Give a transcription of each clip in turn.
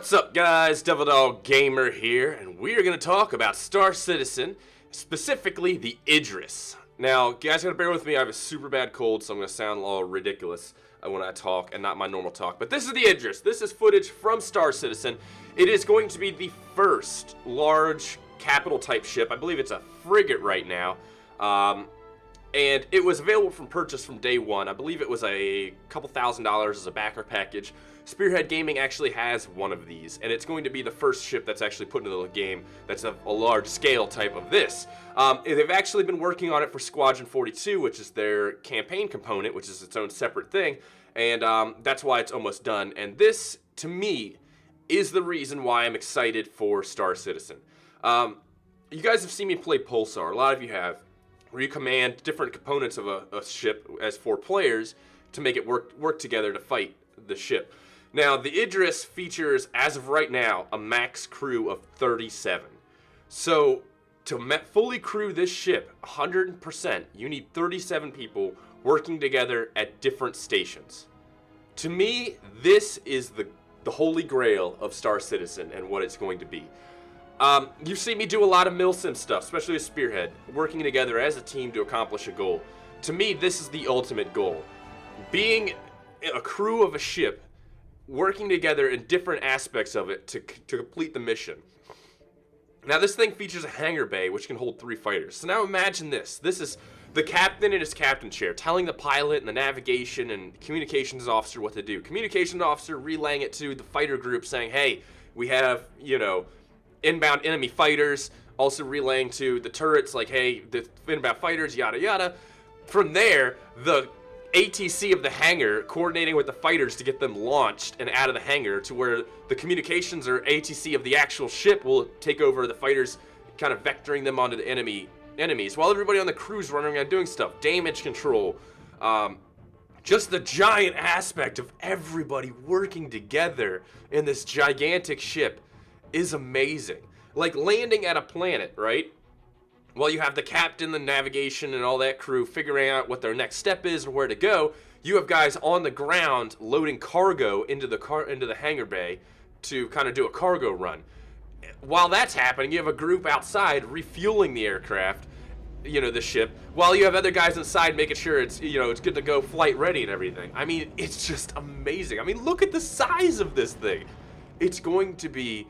What's up, guys? Devil Dog Gamer here, and we are going to talk about Star Citizen, specifically the Idris. Now, guys, gotta bear with me. I have a super bad cold, so I'm going to sound all ridiculous when I talk, and not my normal talk. But this is the Idris. This is footage from Star Citizen. It is going to be the first large capital-type ship. I believe it's a frigate right now. And it was available from purchase from day one. I believe it was a couple $1,000s as a backer package. Spearhead Gaming actually has one of these, and it's going to be the first ship that's actually put into the game that's a large scale type of this. They've actually been working on it for Squadron 42, which is their campaign component, which is its own separate thing, and that's why it's almost done. And this, to me, is the reason why I'm excited for Star Citizen. You guys have seen me play Pulsar, a lot of you have, where you command different components of a ship as 4 players to make it work together to fight the ship. Now, the Idris features, as of right now, a max crew of 37. So, to fully crew this ship 100%, you need 37 people working together at different stations. To me, this is the holy grail of Star Citizen and what it's going to be. You've seen me do a lot of milsim stuff, especially with Spearhead, working together as a team to accomplish a goal. To me, this is the ultimate goal. Being a crew of a ship, working together in different aspects of it to complete the mission. Now, this thing features a hangar bay, which can hold 3 fighters. So now imagine this. This is the captain in his captain chair, telling the pilot and the navigation and communications officer what to do. Communications officer relaying it to the fighter group, saying, hey, we have, inbound enemy fighters, also relaying to the turrets like, hey, the inbound fighters, yada yada. From there, the ATC of the hangar coordinating with the fighters to get them launched and out of the hangar, to where the communications or ATC of the actual ship will take over the fighters, kind of vectoring them onto the enemies, while everybody on the crew's running around doing stuff. Damage control, just the giant aspect of everybody working together in this gigantic ship is amazing. Like landing at a planet, right? While you have the captain, the navigation, and all that crew figuring out what their next step is and where to go, you have guys on the ground loading cargo into the hangar bay to kind of do a cargo run. While that's happening, you have a group outside refueling the aircraft, the ship, while you have other guys inside making sure it's, it's good to go, flight ready and everything. I mean, it's just amazing. I mean, look at the size of this thing. It's going to be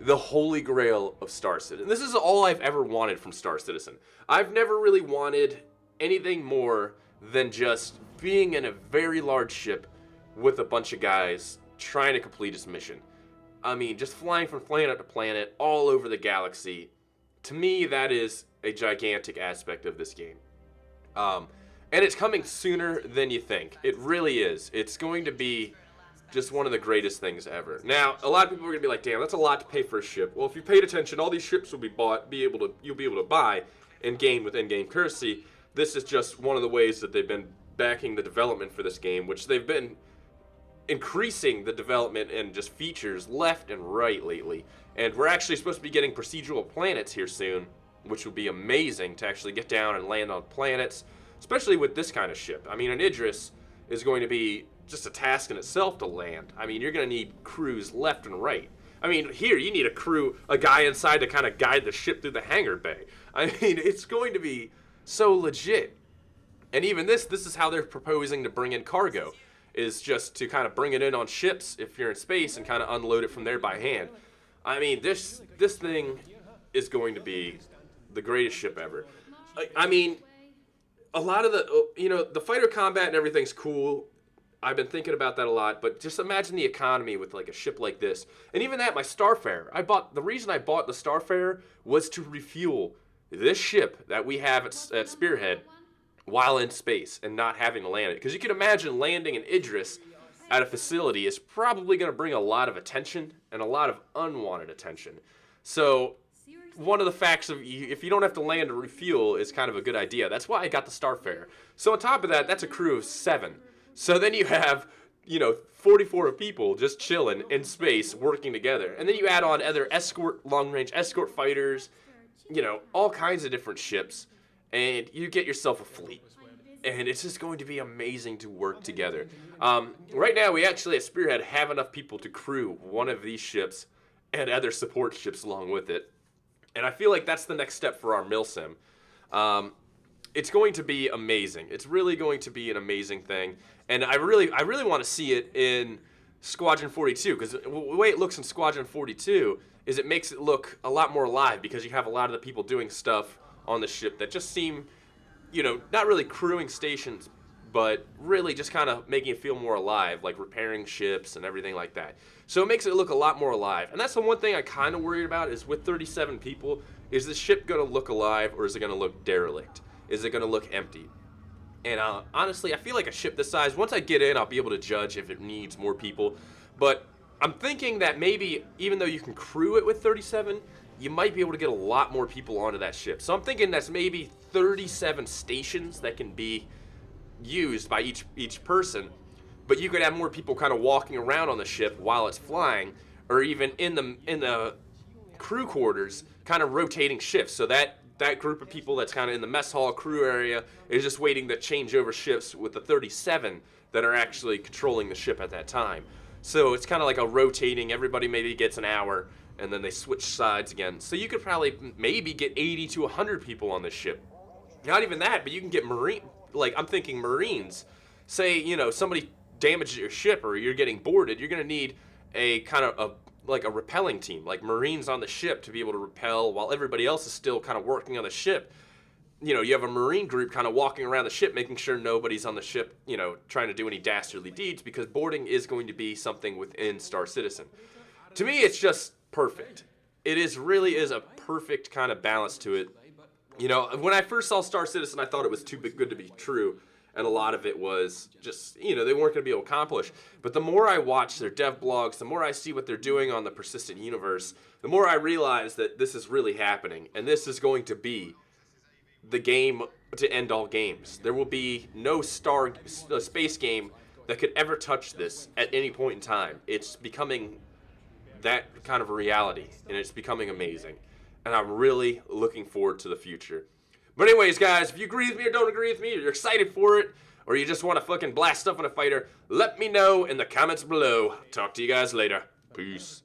the holy grail of Star Citizen. This is all I've ever wanted from Star Citizen. I've never really wanted anything more than just being in a very large ship with a bunch of guys trying to complete its mission. I mean, just flying from planet to planet all over the galaxy. To me, that is a gigantic aspect of this game. And it's coming sooner than you think. It really is. It's going to be just one of the greatest things ever. Now, a lot of people are gonna be like, damn, that's a lot to pay for a ship. Well, if you paid attention, all these ships will be you'll be able to buy and gain with in-game currency. This is just one of the ways that they've been backing the development for this game, which they've been increasing the development and just features left and right lately. And we're actually supposed to be getting procedural planets here soon, which will be amazing to actually get down and land on planets, especially with this kind of ship. I mean, an Idris is going to be just a task in itself to land. I mean, you're going to need crews left and right. I mean, here, you need a guy inside to kind of guide the ship through the hangar bay. I mean, it's going to be so legit. And even this is how they're proposing to bring in cargo, is just to kind of bring it in on ships if you're in space and kind of unload it from there by hand. I mean, this thing is going to be the greatest ship ever. I mean, a lot of the fighter combat and everything's cool. I've been thinking about that a lot, but just imagine the economy with like a ship like this. And even that, my Starfarer. The reason I bought the Starfarer was to refuel this ship that we have at Spearhead while in space and not having to land it. Because you can imagine landing an Idris at a facility is probably going to bring a lot of attention and a lot of unwanted attention. So one of the facts of if you don't have to land to refuel is kind of a good idea. That's why I got the Starfarer. So on top of that, that's a crew of 7. So then you have, 44 people just chilling in space working together. And then you add on other long-range escort fighters, all kinds of different ships, and you get yourself a fleet. and it's just going to be amazing to work together. Right now, we actually at Spearhead have enough people to crew one of these ships and other support ships along with it. And I feel like that's the next step for our milsim. It's going to be amazing. It's really going to be an amazing thing. And I really want to see it in Squadron 42, because the way it looks in Squadron 42 is it makes it look a lot more alive, because you have a lot of the people doing stuff on the ship that just seem, you know, not really crewing stations, but really just kind of making it feel more alive, like repairing ships and everything like that. So it makes it look a lot more alive. And that's the one thing I kind of worried about, is with 37 people, is the ship going to look alive, or is it going to look derelict? Is it going to look empty? And honestly, I feel like a ship this size, once I get in, I'll be able to judge if it needs more people. But I'm thinking that maybe, even though you can crew it with 37, you might be able to get a lot more people onto that ship. So I'm thinking that's maybe 37 stations that can be used by each person. But you could have more people kind of walking around on the ship while it's flying, or even in the crew quarters, kind of rotating shifts, so that group of people that's kind of in the mess hall crew area is just waiting to change over shifts with the 37 that are actually controlling the ship at that time. So it's kind of like a rotating, everybody maybe gets an hour, and then they switch sides again. So you could probably maybe get 80 to 100 people on this ship. Not even that, but you can get I'm thinking Marines. Say, you know, somebody damages your ship or you're getting boarded, you're going to need a kind of like a repelling team, like Marines on the ship to be able to repel while everybody else is still kind of working on the ship. You know, you have a Marine group kind of walking around the ship, making sure nobody's on the ship, you know, trying to do any dastardly deeds, because boarding is going to be something within Star Citizen. To me, it's just perfect. It really is a perfect kind of balance to it. You know, when I first saw Star Citizen, I thought it was too good to be true. And a lot of it was just, you know, they weren't going to be able to accomplish. But the more I watch their dev blogs, the more I see what they're doing on the Persistent Universe, the more I realize that this is really happening. And this is going to be the game to end all games. There will be no space game that could ever touch this at any point in time. It's becoming that kind of a reality, and it's becoming amazing. And I'm really looking forward to the future. But anyways, guys, if you agree with me or don't agree with me, or you're excited for it, or you just want to fucking blast stuff in a fighter, let me know in the comments below. Talk to you guys later. Peace.